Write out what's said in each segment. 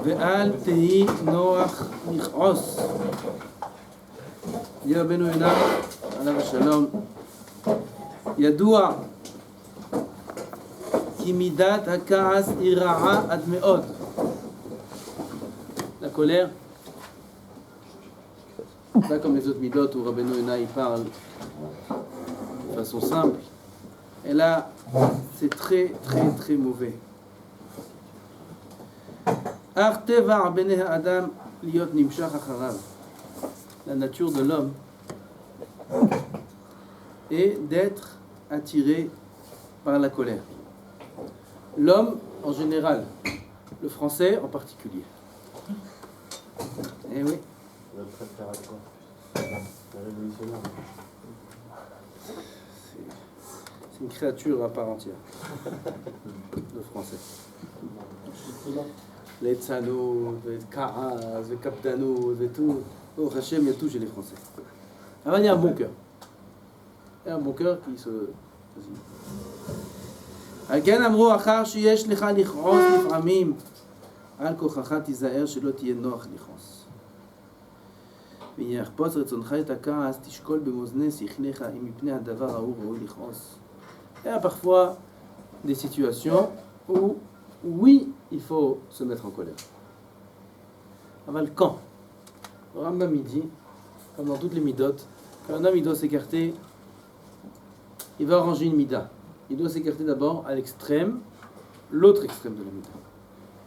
ואל תהי נוח לכעוס. dit Rabbeinu Yonah, עליו השלום, ידוע כי מידת הכעס היא רעה עד מאוד. La colère, pas comme les autres midotes où Rabbeinu Yonah il parle de façon simple. Et là, c'est très très très mauvais. La nature de l'homme est d'être attiré par la colère. L'homme en général, le français en particulier. Eh oui. C'est une créature à part entière, le français. Les Tzano, les Karas, les Kapdano, et tout. Oh, Hachem, il y a tout chez les Français. Alors, il y a un bon cœur. Il y a un bon cœur qui se. Again, Amro Achar, Sheyesh Lecha Lichros, Liframim, Al Kochacha Tizaer, Shelo Tiye Noach Lichros. ויחפוץ רצונך את הכעס, תשקול במאזני שכלך אם מפני הדבר ההוא ראוי לכעוס. Il y a parfois des situations où, oui, il faut se mettre en colère. Aval quand le Rambam dit, comme dans toutes les midotes, quand un homme il doit s'écarter, il va arranger une mida. Il doit s'écarter d'abord à l'extrême, l'autre extrême de la mida.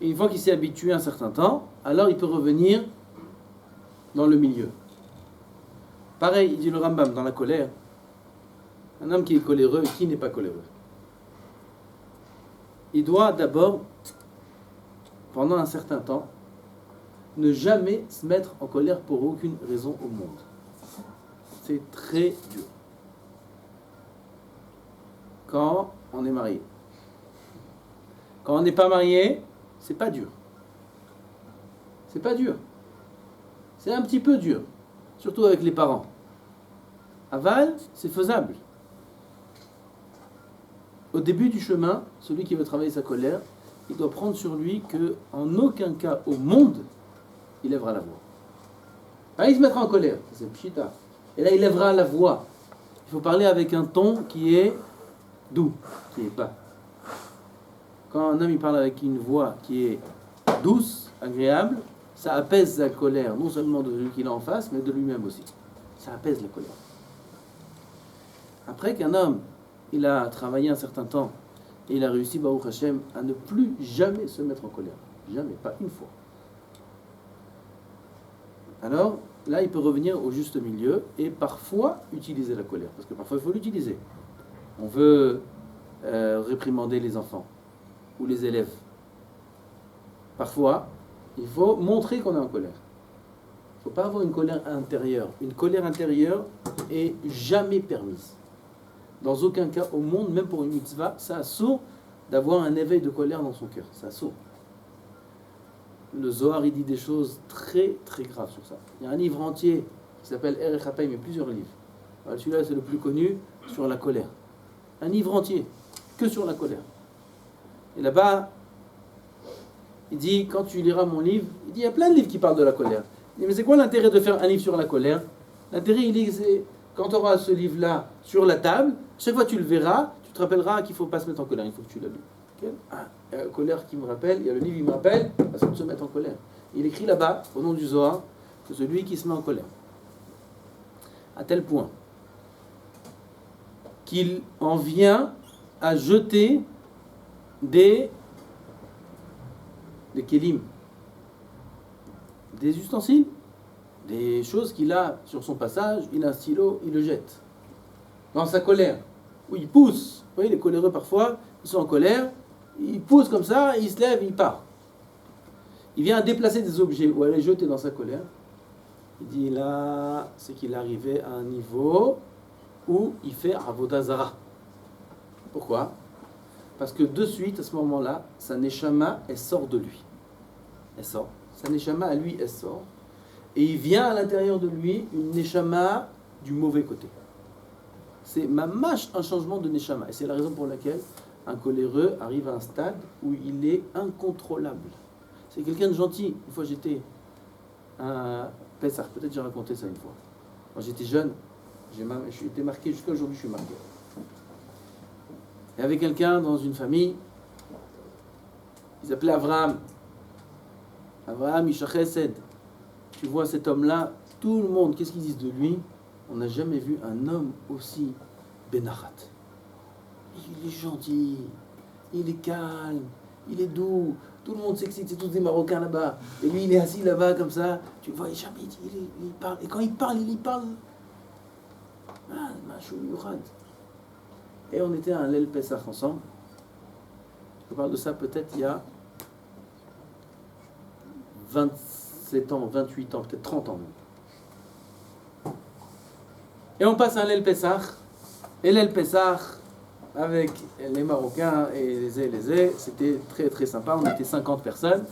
Et une fois qu'il s'est habitué un certain temps, alors il peut revenir dans le milieu. Pareil, il dit le Rambam dans la colère, un homme qui est coléreux et qui n'est pas coléreux. Il doit d'abord, pendant un certain temps, ne jamais se mettre en colère pour aucune raison au monde. C'est très dur. Quand on est marié. Quand on n'est pas marié, c'est pas dur. C'est pas dur. C'est un petit peu dur, surtout avec les parents. Aval, c'est faisable. Au début du chemin, celui qui veut travailler sa colère, il doit prendre sur lui que, en aucun cas au monde, il lèvera la voix. Ah, il se mettra en colère, c'est pshita. Et là, il lèvera la voix. Il faut parler avec un ton qui est doux, qui est bas. Quand un homme il parle avec une voix qui est douce, agréable, ça apaise sa colère, non seulement de celui qu'il a en face, mais de lui-même aussi. Ça apaise la colère. Après qu'un homme, il a travaillé un certain temps, et il a réussi, Baruch Hashem, à ne plus jamais se mettre en colère. Jamais, pas une fois. Alors, là, il peut revenir au juste milieu, et parfois utiliser la colère. Parce que parfois, il faut l'utiliser. On veut réprimander les enfants, ou les élèves. Parfois, il faut montrer qu'on est en colère. Il ne faut pas avoir une colère intérieure. Une colère intérieure est jamais permise. Dans aucun cas au monde, même pour une mitzvah, ça assourd d'avoir un éveil de colère dans son cœur. Ça assourd. Le Zohar, il dit des choses très très graves sur ça. Il y a un livre entier qui s'appelle Erech HaPaim, mais plusieurs livres. Alors, celui-là, c'est le plus connu, sur la colère. Un livre entier, que sur la colère. Et là-bas, il dit, quand tu liras mon livre, il dit, il y a plein de livres qui parlent de la colère. Il dit, mais c'est quoi l'intérêt de faire un livre sur la colère? L'intérêt, il dit, c'est quand tu auras ce livre-là sur la table, chaque fois que tu le verras, tu te rappelleras qu'il ne faut pas se mettre en colère, il faut que tu l'as lu. Okay? Ah, il y a la colère qui me rappelle, il y a le livre qui me rappelle, parce qu'on se met en colère. Il écrit là-bas, au nom du Zohar, que celui qui se met en colère. À tel point qu'il en vient à jeter des kélim, des ustensiles, des choses qu'il a sur son passage, il a un stylo, il le jette. Dans sa colère, où il pousse. Vous voyez, les coléreux parfois, ils sont en colère, ils poussent comme ça, il se lève, il part. Il vient à déplacer des objets ou à les jeter dans sa colère. Il dit là, c'est qu'il est arrivé à un niveau où il fait Avodah Zara. Pourquoi? Parce que de suite, à ce moment-là, sa neshama, elle sort de lui. Elle sort. Sa neshama, à lui, elle sort. Et il vient à l'intérieur de lui une neshama du mauvais côté. C'est mamash un changement de neshama. Et c'est la raison pour laquelle un coléreux arrive à un stade où il est incontrôlable. C'est quelqu'un de gentil. Une fois, j'étais à Pessah. Peut-être j'ai raconté ça une fois. Quand j'étais jeune, j'ai été marqué, jusqu'à aujourd'hui, je suis marqué. Il y avait quelqu'un dans une famille, il s'appelait Abraham. Abraham Ishachesed. Tu vois cet homme-là, tout le monde, qu'est-ce qu'ils disent de lui? On n'a jamais vu un homme aussi benachat. Il est gentil, il est calme, il est doux. Tout le monde s'excite, c'est tous des Marocains là-bas. Et lui, il est assis là-bas comme ça. Tu vois, jamais il parle. Et quand il parle, Ah, Machou Yurad. Et on était à un Lel Pessah ensemble. Je parle de ça peut-être il y a 27 ans, 28 ans, peut-être 30 ans même. Et on passe un Lel Pessah. Et Lel Pessah, avec les Marocains et les c'était très très sympa. On était 50 personnes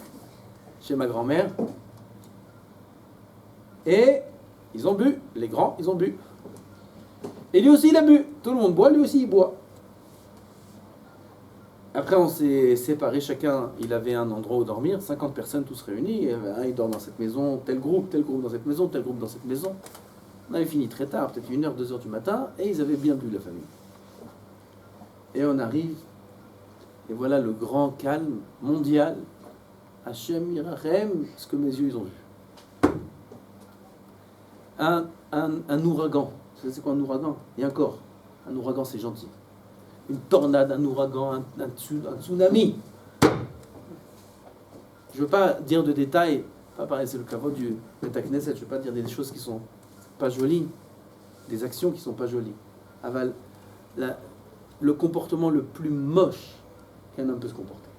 chez ma grand-mère. Et ils ont bu, les grands, ils ont bu. Et lui aussi, il a bu. Tout le monde boit, lui aussi, il boit. Après, on s'est séparés. Chacun, il avait un endroit où dormir. 50 personnes, tous réunis. Il dort dans cette maison, tel groupe dans cette maison, tel groupe dans cette maison. On avait fini très tard, peut-être 1h, 2h du matin. Et ils avaient bien bu, la famille. Et on arrive. Et voilà le grand calme mondial. Hachem Yirachem, ce que mes yeux, ils ont vu. Un ouragan. C'est quoi un ouragan? Et encore, un ouragan c'est gentil. Une tornade, un ouragan, un tsunami. Je ne veux pas dire de détails, pas pareil, c'est le kavod du Beta Knesset, je ne veux pas dire des choses qui ne sont pas jolies, des actions qui ne sont pas jolies. Aval, le comportement le plus moche qu'un homme peut se comporter.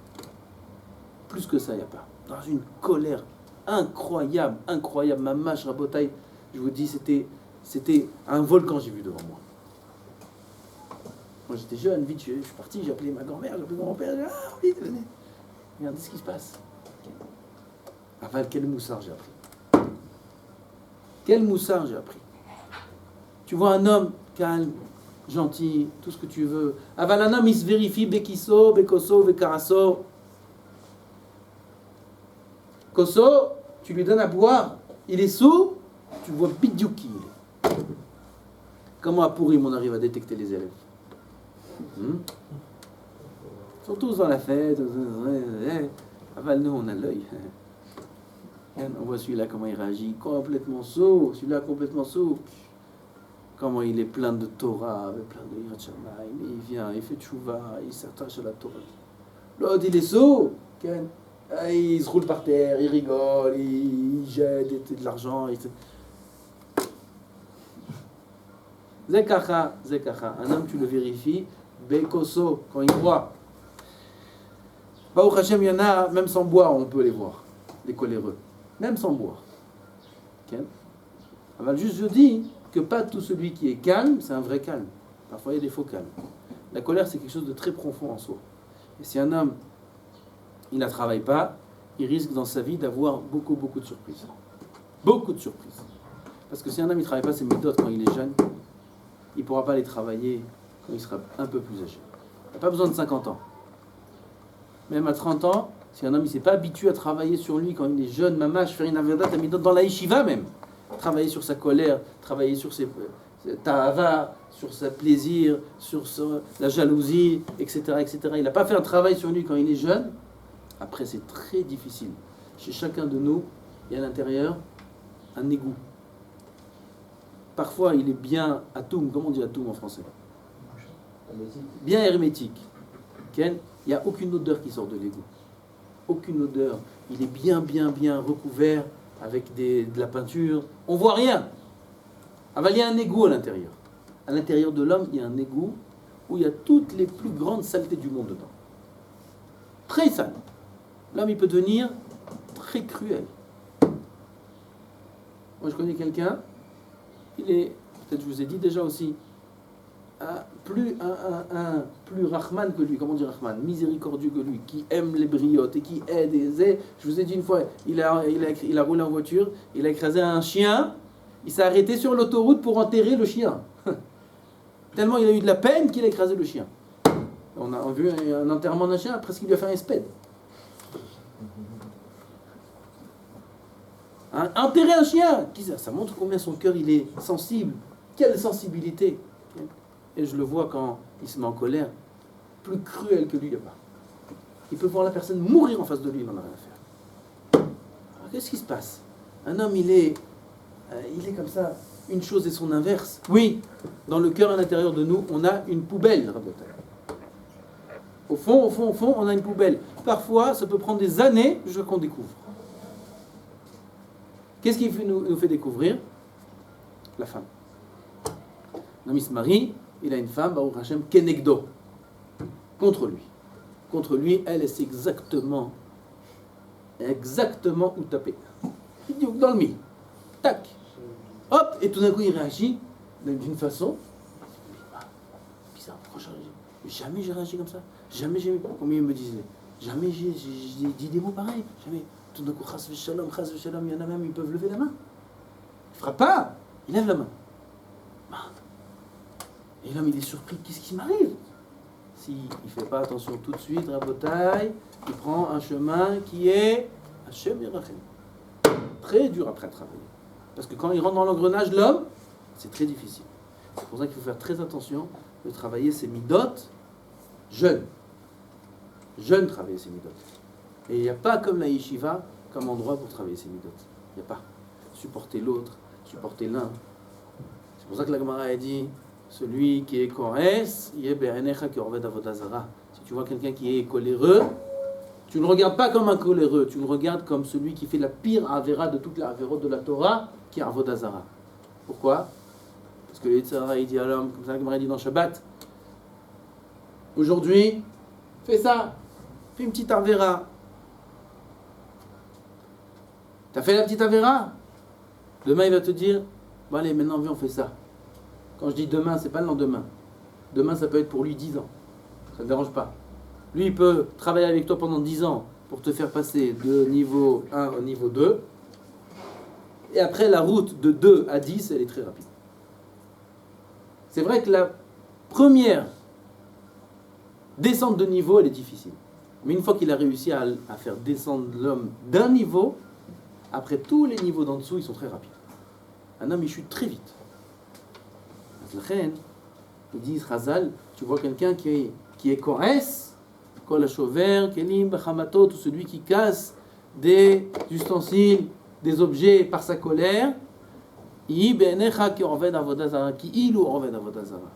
Plus que ça, il n'y a pas. Dans une colère incroyable, Mamash Rabotai, je vous dis, c'était un volcan j'ai vu devant moi. Moi j'étais jeune, vite, je suis parti, j'ai appelé ma grand-mère, j'ai appelé mon grand-père, j'ai dit, ah oui, venez. Regardez ce qui se passe. Aval, quel moussard j'ai appris. Quel moussard j'ai appris. Tu vois un homme calme, gentil, tout ce que tu veux. Aval, un homme, il se vérifie, Bekiso, Bekoso, Bekaraso. Koso, tu lui donnes à boire, il est sous, tu vois bidou qui il est. Comment à Pourim on arrive à détecter les élèves? Ils sont tous dans la fête. Aval, nous on a l'œil. On voit celui-là comment il réagit, complètement sous. Celui-là complètement sous. Comment il est plein de Torah, avec plein de Yirat Shamayim. Il vient, il fait tchouva, il s'attache à la Torah. L'autre il est sous. Il se roule par terre, il rigole, il jette de l'argent. Zekacha, un homme tu le vérifies, Bekoso, quand il boit. Baruch Hashem, il y en a, même sans boire, on peut les voir, les coléreux. Même sans boire. Okay. Alors juste je dis que pas tout celui qui est calme, c'est un vrai calme. Parfois il y a des faux calmes. La colère c'est quelque chose de très profond en soi. Et si un homme il ne la travaille pas, il risque dans sa vie d'avoir beaucoup de surprises. Beaucoup de surprises. Parce que si un homme ne travaille pas ses méthodes quand il est jeune, il ne pourra pas les travailler quand il sera un peu plus âgé. Il n'a pas besoin de 50 ans. Même à 30 ans, si un homme ne s'est pas habitué à travailler sur lui quand il est jeune, mamash, faire une avédat, dans la yeshiva même, travailler sur sa colère, travailler sur ses ta'ava, sur sa plaisir, sur la jalousie, etc., etc. Il n'a pas fait un travail sur lui quand il est jeune. Après, c'est très difficile. Chez chacun de nous, il y a à l'intérieur un égout. Parfois, il est bien atoum. Comment on dit atoum en français? Bien hermétique. Il n'y a aucune odeur qui sort de l'égout. Aucune odeur. Il est bien recouvert avec de la peinture. On voit rien. Ah, il y a un égout à l'intérieur. À l'intérieur de l'homme, il y a un égout où il y a toutes les plus grandes saletés du monde dedans. Très sale. L'homme, il peut devenir très cruel. Moi, je connais quelqu'un, il est, peut-être je vous ai dit déjà aussi, plus Rahman que lui, comment dire Rahman, miséricordieux que lui, qui aime les briottes et qui aide. Je vous ai dit une fois, il a roulé en voiture, il a écrasé un chien, il s'est arrêté sur l'autoroute pour enterrer le chien. Tellement il a eu de la peine qu'il a écrasé le chien. On a vu un enterrement d'un chien, presque il lui a fait un espède. Enterrer un chien, ça montre combien son cœur il est sensible. Quelle sensibilité. Et je le vois quand il se met en colère. Plus cruel que lui, il n'y a pas. Il peut voir la personne mourir en face de lui, il n'en a rien à faire. Alors, qu'est-ce qui se passe? Un homme, il est comme ça. Une chose et son inverse. Oui, dans le cœur à l'intérieur de nous, on a une poubelle, Rabotai. Au fond, on a une poubelle. Parfois, ça peut prendre des années jusqu'à qu'on découvre. Qu'est-ce qui nous fait découvrir? La femme. Un homme, il se marie, il a une femme, Baruch Hashem, Kenegdo. Contre lui. Contre lui, elle sait exactement où taper. Dans le mille. Tac. Hop, et tout d'un coup, il réagit d'une façon. Bizarre, pourquoi j'ai réagi? Jamais j'ai réagi comme ça. Jamais, combien il me disait? Jamais j'ai dit des mots pareils. Jamais. Tout d'un coup, chas v'shalom, il y en a même, ils peuvent lever la main. Il ne frappe pas, il lève la main. Et l'homme, il est surpris, qu'est-ce qui m'arrive? S'il ne fait pas attention tout de suite, Rabotai, il prend un chemin qui est Hashem Yerachem. Très dur après à travailler. Parce que quand il rentre dans l'engrenage, l'homme, c'est très difficile. C'est pour ça qu'il faut faire très attention de travailler ses midot jeunes. Jeunes travailler ses midot. Et il n'y a pas comme la yeshiva, comme endroit pour travailler ses midot. Il n'y a pas. Supporter l'autre, supporter l'un. C'est pour ça que la Gemara a dit, celui qui est korès, il est be'anecha ki orved avodah zara. Si tu vois quelqu'un qui est coléreux, tu ne le regardes pas comme un coléreux, tu le regardes comme celui qui fait la pire avéra de toutes les avérotes de la Torah, qui est avodah zara. Pourquoi? Parce que le Yetzer Hara, il dit à l'homme, comme ça la Gemara dit dans Shabbat, aujourd'hui, fais ça, fais une petite avéra. T'as fait la petite avéra? Demain, il va te dire, bon allez, maintenant, viens, on fait ça. Quand je dis demain, c'est pas le lendemain. Demain, ça peut être pour lui 10 ans. Ça ne dérange pas. Lui, il peut travailler avec toi pendant 10 ans pour te faire passer de niveau 1 au niveau 2. Et après, la route de 2 à 10, elle est très rapide. C'est vrai que la première descente de niveau, elle est difficile. Mais une fois qu'il a réussi à faire descendre l'homme d'un niveau, après tous les niveaux d'en dessous, ils sont très rapides. Un homme, il chute très vite. Ils disent, Chazal, tu vois quelqu'un qui est korès, kol hashover, kelim b'chamato, tout celui qui casse des ustensiles, des objets par sa colère, yi be'enecha ki orved avodah zara, ki ilu orved avodah zara.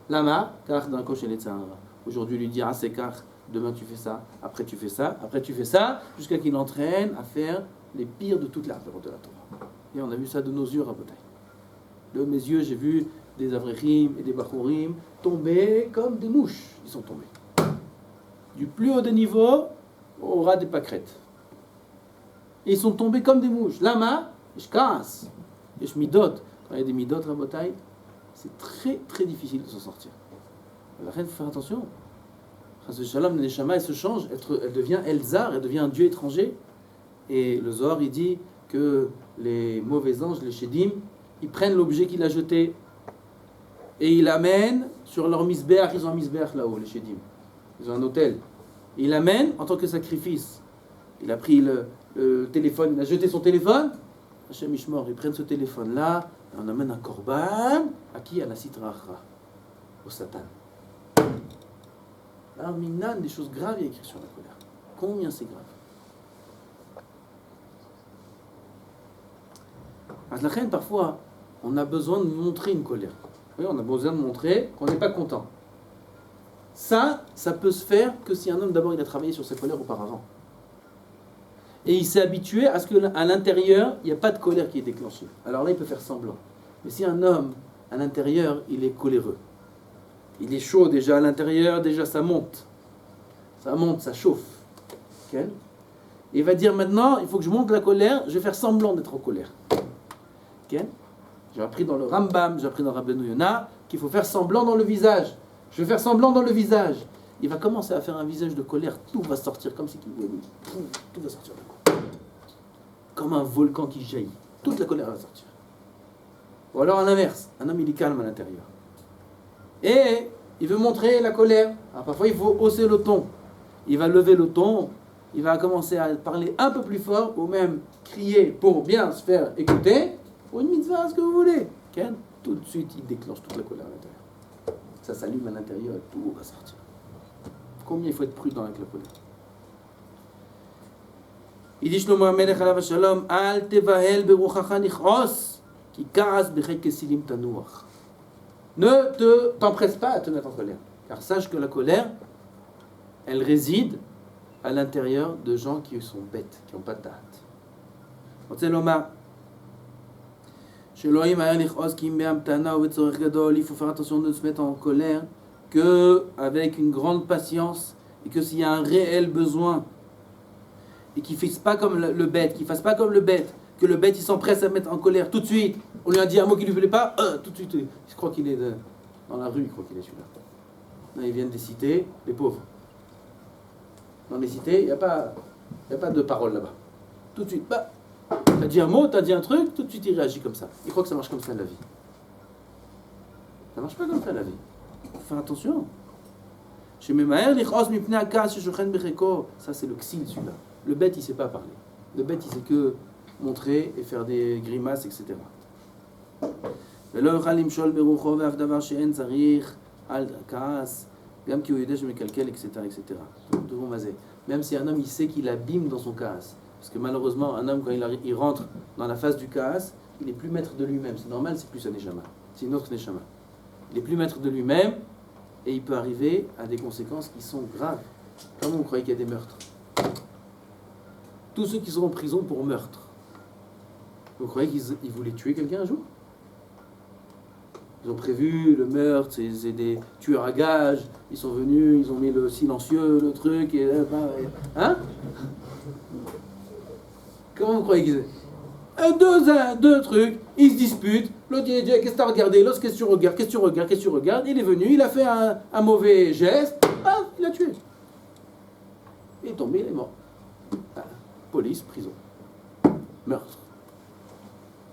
Lama, kach d'un kosh el etzara. Aujourd'hui, lui dire, c'est kach, demain tu fais ça, après tu fais ça, après tu fais ça, jusqu'à qu'il entraîne à faire les pires de toutes les affaires de la Torah. Et on a vu ça de nos yeux, Rabotai. De mes yeux, j'ai vu des Avrechim et des Bachurim tomber comme des mouches. Ils sont tombés. Du plus haut des niveaux au ras des pâquerettes. Et ils sont tombés comme des mouches. Lama, je casse. Et je midot. Quand il y a des midot, Rabotai, c'est très très difficile de s'en sortir. La reine, il faut faire attention. Chas Shalom, le Neshama, elle se change, elle devient Elzar, elle devient un dieu étranger. Et le Zohar, il dit que les mauvais anges, les Shedim, ils prennent l'objet qu'il a jeté et ils l'amènent sur leur misbeach. Ils ont un misbeach là-haut, les Shedim. Ils ont un hôtel. Ils l'amènent en tant que sacrifice. Il a pris le téléphone, il a jeté son téléphone. Hashem Ishmor, ils prennent ce téléphone-là, et on amène un korban. À qui? À la Sitra Achra, au Satan. Alors, Minan, des choses graves, il y a écrit sur la colère. Combien c'est grave? À la reine, parfois, on a besoin de montrer une colère. Oui, on a besoin de montrer qu'on n'est pas content. Ça peut se faire que si un homme, d'abord, il a travaillé sur sa colère auparavant. Et il s'est habitué à ce qu'à l'intérieur, il n'y a pas de colère qui est déclenchée. Alors là, il peut faire semblant. Mais si un homme, à l'intérieur, il est coléreux, il est chaud déjà à l'intérieur, déjà ça monte. Ça monte, ça chauffe. Okay? Et il va dire maintenant, il faut que je monte la colère, je vais faire semblant d'être en colère. Okay? J'ai appris dans le Rambam, j'ai appris dans Rabbeinu Yonah, qu'il faut faire semblant dans le visage. Je vais faire semblant dans le visage. Il va commencer à faire un visage de colère, tout va sortir comme si tout va sortir d'un coup. Comme un volcan qui jaillit. Toute la colère va sortir. Ou alors à l'inverse, un homme il est calme à l'intérieur. Et il veut montrer la colère. Alors parfois il faut hausser le ton. Il va lever le ton il va commencer à parler un peu plus fort, ou même crier pour bien se faire écouter, pour une mitzvah, ce que vous voulez. Ken, tout de suite, il déclenche toute la colère à l'intérieur. Ça s'allume à l'intérieur et tout va sortir. Combien il faut être prudent avec la colère. Il dit Shlomo HaMelech alav shalom, al tevahel beruchacha nichos, ki ka'as bechek kesilim tanuach. Ne t'empresse pas à te mettre en colère, car sache que la colère, elle réside à l'intérieur de gens qui sont bêtes, qui n'ont pas de date. Il faut faire attention de ne se mettre en colère qu'avec une grande patience, et que s'il y a un réel besoin, et qu'il ne fasse pas comme le bête, que le bête il s'empresse à mettre en colère tout de suite, on lui a dit un mot qui ne lui plaît pas, tout de suite, je crois qu'il est dans la rue, il croit qu'il est celui-là. Là, ils viennent des cités, les pauvres. Dans les cités, il n'y a pas de parole là-bas. Tout de suite, t'as dit un mot, t'as dit un truc, tout de suite il réagit comme ça. Il croit que ça marche comme ça la vie. Ça marche pas comme ça la vie. Il faut faire attention. Ça c'est le xil celui-là. Le bête il sait pas parler. Le bête il sait que montrer et faire des grimaces, etc. Même si un homme il sait qu'il abîme dans son kaas, parce que malheureusement un homme quand il rentre dans la phase du kaas, il n'est plus maître de lui-même. C'est normal, c'est plus un neshama, c'est une autre neshama. Il n'est plus maître de lui-même et il peut arriver à des conséquences qui sont graves. Comment vous croyez qu'il y a des meurtres? Tous ceux qui sont en prison pour meurtre, vous croyez qu'ils voulaient tuer quelqu'un un jour? Ils ont prévu le meurtre, c'est des tueurs à gages, ils sont venus, ils ont mis le silencieux, le truc, et hein? Comment vous croyez qu'ils étaient? Deux trucs, ils se disputent, l'autre il dit qu'est-ce que tu as regardé, l'autre qu'est-ce que tu regardes, il est venu, il a fait un mauvais geste, il a tué. Il est tombé, il est mort. Police, prison. Meurtre.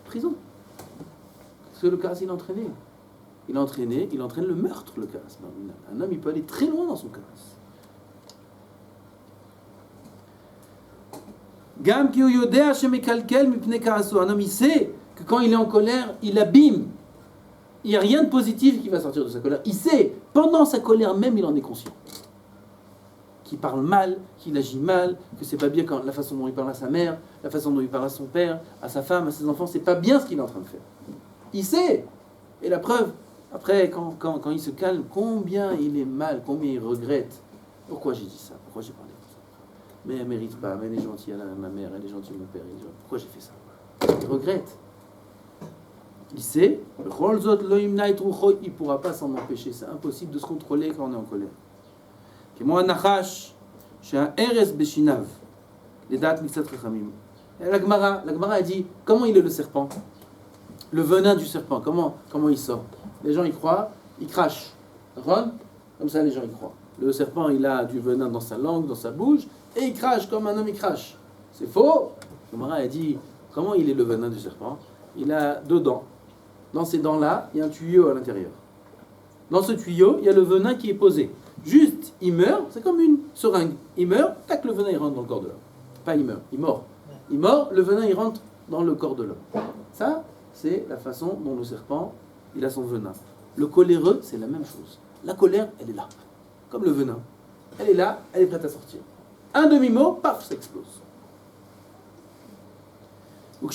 Prison. Parce que le cas, il est entraîné. Il entraîne le meurtre, le cas. Un homme, il peut aller très loin dans son cas. Un homme, il sait que quand il est en colère, il abîme. Il n'y a rien de positif qui va sortir de sa colère. Il sait, pendant sa colère même, il en est conscient. Qu'il parle mal, qu'il agit mal, que c'est pas bien quand la façon dont il parle à sa mère, la façon dont il parle à son père, à sa femme, à ses enfants, c'est pas bien ce qu'il est en train de faire. Il sait. Et la preuve, après, quand il se calme, combien il est mal, combien il regrette. Pourquoi j'ai dit ça? Pourquoi j'ai parlé comme ça? Mais elle ne mérite pas, mais elle est gentille, ma mère, elle est gentille, mon père, pourquoi j'ai fait ça? Il regrette. Il sait, il ne pourra pas s'en empêcher, c'est impossible de se contrôler quand on est en colère. כמו הנחש שהארס בשיניו לדעת מקצת חכמים. La Gemara a dit comment il est le serpent, le venin du serpent, comment il sort. Les gens y croient, ils crachent, comme ça les gens y croient. Le serpent il a du venin dans sa langue, dans sa bouche, et il crache comme un homme il crache. C'est faux. La Gemara a dit comment il est le venin du serpent. Il a deux dents. Dans ces dents là, il y a un tuyau à l'intérieur. Dans ce tuyau, il y a le venin qui est posé. Juste, il meurt, c'est comme une seringue. Il meurt, tac, le venin il rentre dans le corps de l'homme. Pas il meurt, il mord. Il mord, le venin il rentre dans le corps de l'homme. Ça, c'est la façon dont le serpent, il a son venin. Le coléreux, c'est la même chose. La colère, elle est là, comme le venin. Elle est là, elle est prête à sortir. Un demi-mot, paf, ça explose. Le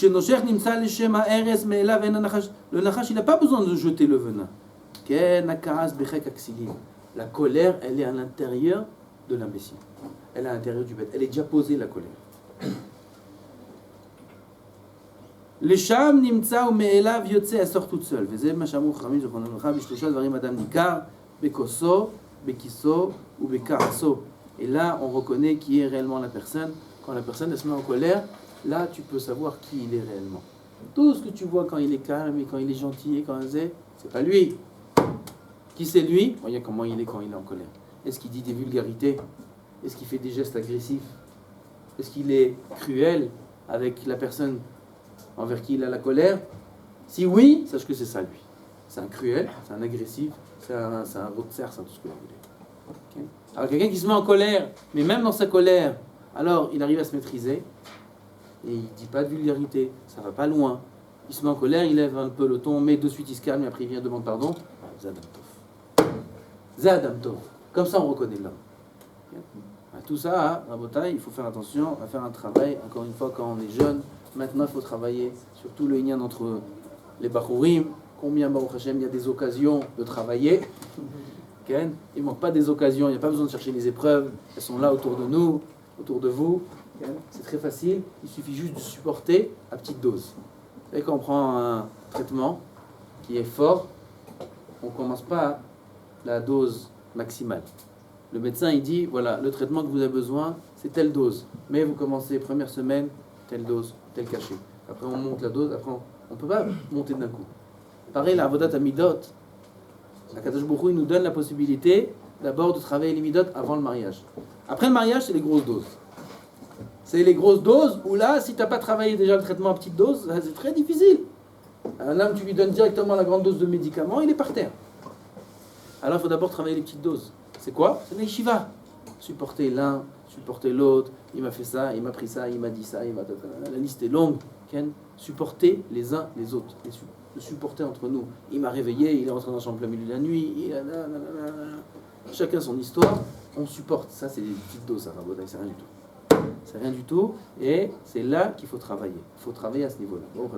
nachash, il n'a pas besoin de jeter le venin. La colère, elle est à l'intérieur de l'imbécile. Elle est à l'intérieur du bête. Elle est déjà posée, la colère. Les sham nimtsa ou me'elav yotze, elle sort toute seule. V'zeh ma shamu chachamim zechronam levracha b'shlosha dvarim adam nikar bekoso, bekiso ou bekaraso. Et là, on reconnaît qui est réellement la personne. Quand la personne elle se met en colère, là, tu peux savoir qui il est réellement. Tout ce que tu vois quand il est calme et quand il est gentil et quand c'est pas lui. Qui c'est lui? Regarde comment il est quand il est en colère. Est-ce qu'il dit des vulgarités? Est-ce qu'il fait des gestes agressifs? Est-ce qu'il est cruel avec la personne envers qui il a la colère? Si oui, sache que c'est ça lui. C'est un cruel, c'est un agressif, c'est un rotzer, c'est tout ce que vous voulez. Okay? Alors quelqu'un qui se met en colère, mais même dans sa colère, Alors, il arrive à se maîtriser, et il ne dit pas de vulgarité, ça va pas loin. Il se met en colère, il lève un peu le ton, mais de suite il se calme, et après il vient demander pardon. Zadam Tov. Zadam Tov. Comme ça, on reconnaît l'homme. Tout ça, à Rabotai, il faut faire attention à faire un travail. Encore une fois, quand on est jeune, maintenant il faut travailler sur tout le lien entre les Bachourim. Combien, Baruch Hashem, il y a des occasions de travailler. Il ne manque pas des occasions, il n'y a pas besoin de chercher les épreuves. Elles sont là autour de nous, autour de vous. C'est très facile, il suffit juste de supporter à petite dose. Vous savez, quand on prend un traitement qui est fort, on ne commence pas à la dose maximale. Le médecin, il dit, voilà, le traitement que vous avez besoin, c'est telle dose. Mais vous commencez première semaine, telle dose, tel cachet. Après, on monte la dose, après, on ne peut pas monter d'un coup. Pareil, la Avodat Amidot, la Kadosh Baruch Hu, il nous donne la possibilité d'abord de travailler les midot avant le mariage. Après le mariage, c'est les grosses doses. C'est les grosses doses où là, si tu n'as pas travaillé déjà le traitement à petite dose, c'est très difficile. Un homme, tu lui donnes directement la grande dose de médicaments, il est par terre. Alors, il faut d'abord travailler les petites doses. C'est quoi? C'est les shiva. Supporter l'un, supporter l'autre. Il m'a fait ça, il m'a pris ça, il m'a dit ça, la liste est longue. Supporter les uns les autres. Le supporter entre nous. Il m'a réveillé, il est rentré dans la chambre plein milieu de la nuit. Chacun son histoire. On supporte. Ça, c'est des petites doses, ça, c'est rien du tout. C'est rien du tout. Et c'est là qu'il faut travailler. Il faut travailler à ce niveau-là. Bon,